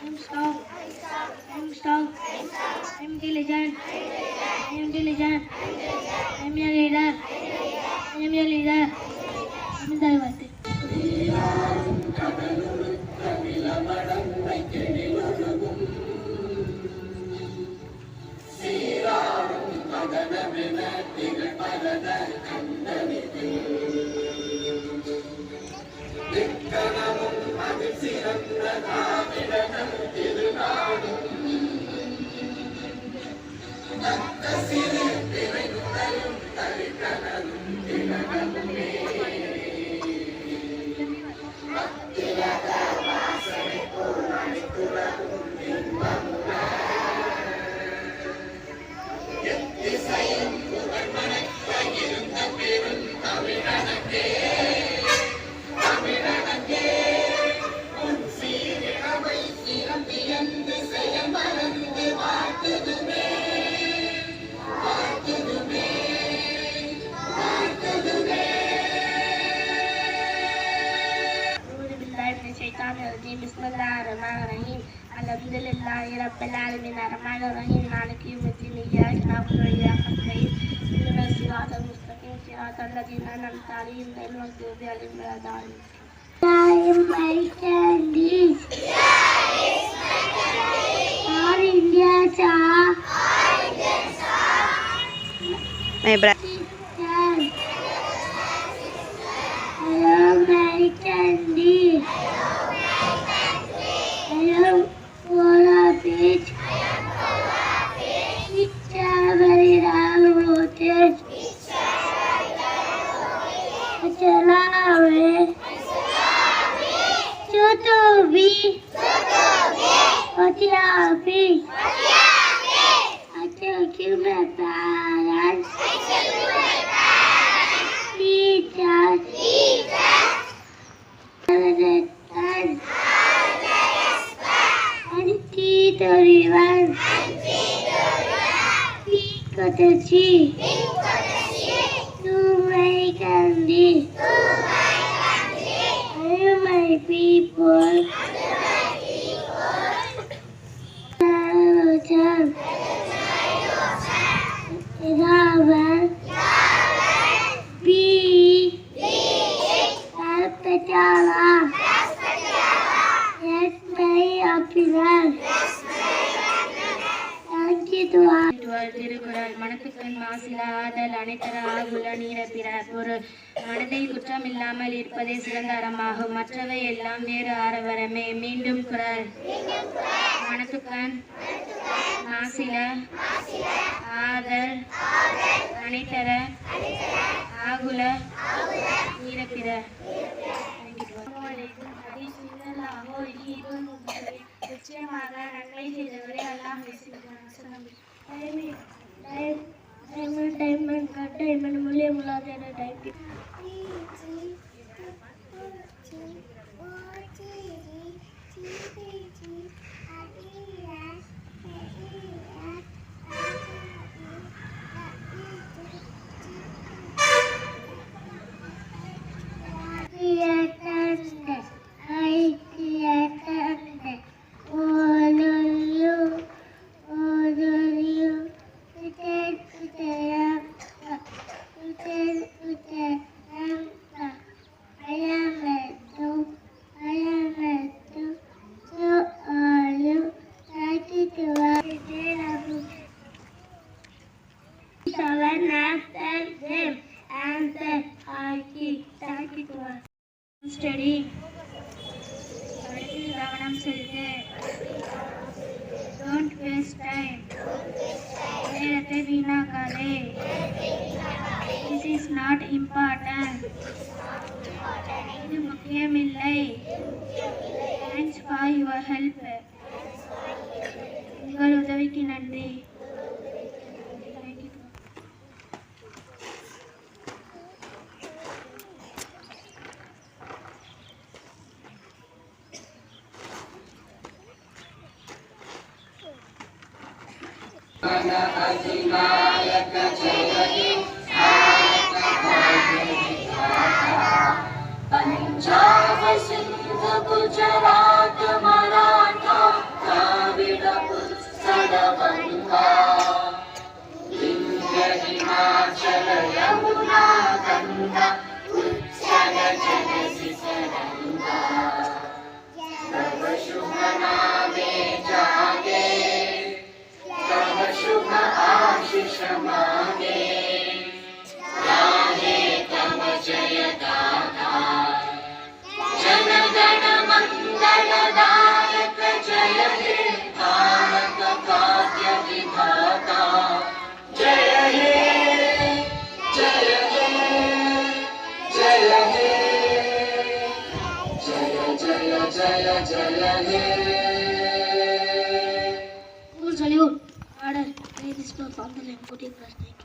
I'm strong. I'm strong. I'm diligent. I'm diligent. I'm a leader. I'm a leader. Amindavati. Bismillahirrahmanirrahim. Alhamdulillahi Rabbil Alamin. Ar-Rahmanir-Rahim. Maliki yawmiddin. Iyyaka na'budu wa iyyaka nasta'in. Ihdinas siratal mustaqim. Siratal ladzina an'amta 'alaihim ghayril maghdubi 'alaihim waladdallin. My candies. All India cha. My brother. Hello, my candy. Hello, Polar Beach. Very rotate. Chalawe. Chotobi. Chotobi. I take you my parents. Teachers. Anti-31. Pikachu. To my candy. Hello, my people. Ravan. B. Raspatala. Yes, my appearance. Thank you to all. Thirukkural மனத்துக்கண் மாசிலா ஆதல் அனைத்தர ஆகுல நீர பிற பொருள் மனதில் குற்றம் இல்லாமல் இருப்பதே சிறந்த அறமாகும் மற்றவை எல்லாம் வேறு ஆரவரமே. மீண்டும் குறள். மனத்துக்கண் மாசில ஆதல் அனைத்தர ஆகுல நீர பிற. நிச்சயமாக நன்மை செய்தவரை அல்லாஹ் டைமண்ட் மூலியம் உள்ளாத டைப்பிங். Study. கவனம் செலுத்து. Don't waste time. நேரத்தை வீணாக்காதே. This is not important. இது முக்கியமில்லை. Thanks for your help. உங்கள் உதவிக்கு நன்றி. अधिनायक जय पंजाब सिंध गुजरात मराठा गंगा विंध्य हिमाचल यमुना गंगा उच्चल जलधि तरंगा तव शुभ नामे जागे तव शुभ आशीष मांगे गाहे तव जय गाथा जन गण मंगलदायक जय हे भारत भाग्य विधाता जय हे जय हे जय हे जय जय जय जय हे Salute. Order. Please disperse on the limb. Good evening.